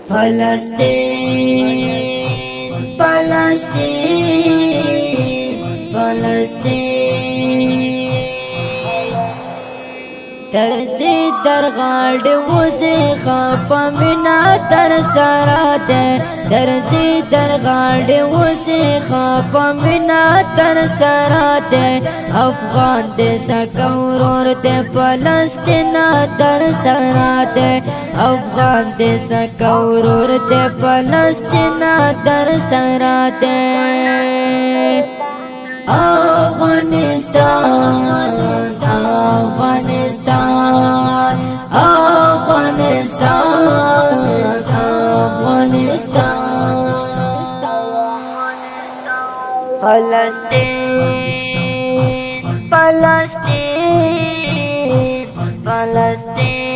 فلسطین فلسطین فلسطین ترسی در غاڑ وزی خاپا منا تر سراتے ترسی در غاڑ وزی خاپا منا تر سراتے افغان دے سکورور دے فلسطین تر سراتے افغان دے سکورور دے فلسطین تر سراتے افغانستان افغانستان افغانستان افغانستان فلسطین فلسطین فلسطین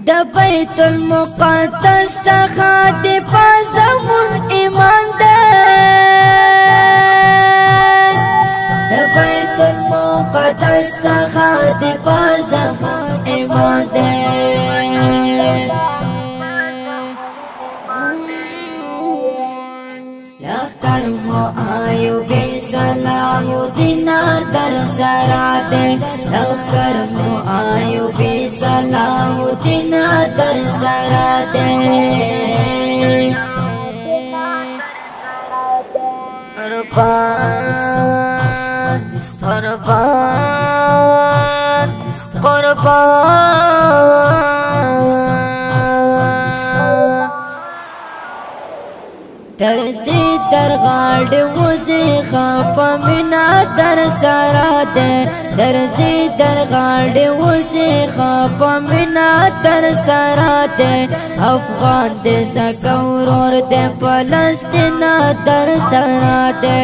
د بیت المقدس څخه د پزمون ایمان ده د بیت المقدس څخه د پزمون ایمان ده لخر مو آیو بے صلاح الدین در سراتے لخر مو آیو بے صلاح الدین در سراتے قربان قربان قربان ترسی در غاڑ وزی خاپا منا تر سراتے ترسی در غاڑ وزی خاپا منا تر سراتے افغان دے سکورور دے فلسطین تر سراتے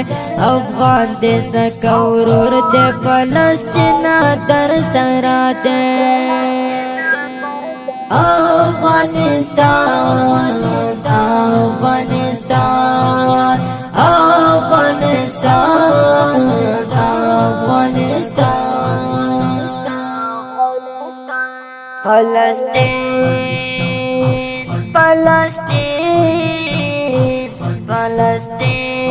افغان دے سکورور دے فلسطین تر سراتے افغانستان افغانستان افغانستان افغانستان فلسطین فلسطین فلسطین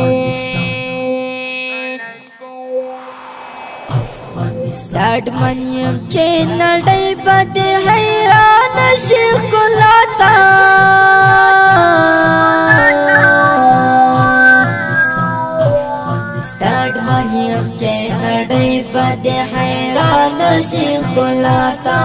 ډاډ منیم چې نړۍ به د حیران شي ښکلا ته ډاډ منیم چې نړۍ به د حیران شي ښکلا ته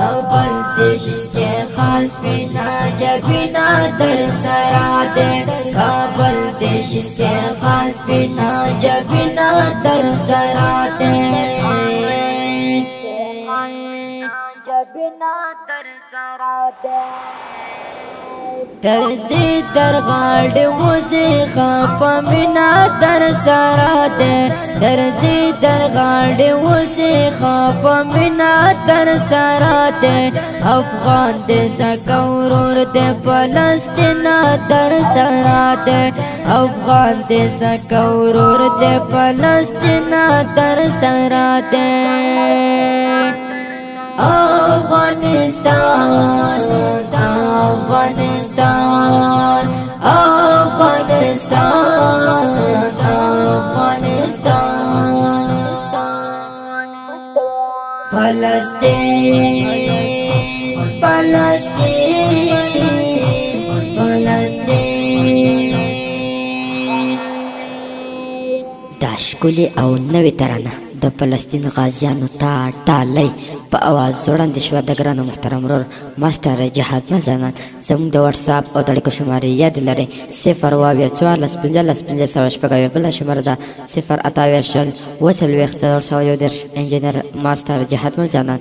کابل دیش کے خاص بنا جبینا در سراتے کابل دیش کے خاص بنا جبینا در سراتے جبینا در سراتے ترسی در غاڑ وزی خاپا منا تر سراتے ترسی در غاڑ وزی خاپا منا تر سراتے افغان دے سکورور دے فلسطین تر سراتے افغان دے سکورور دے فلسطین تر سراتے افغانستان افغانستان افغانستان افغانستان فلسطین فلسطین فلسطین دا ښکلې او نوې ترانه د فلسطین غازیانو ته ټالۍ په اواز ځوړندې شوه د ګرانو محترم ورور ماسټر جهاد مل جانان. زموږ د وټساپ او د اړیکو شمارې یاد لرئ 0 اویا 14 15 15 شپږ بله شماره ده 0 اتاویا شل 40 410 انجینر ماسټر جهاد مل جانان.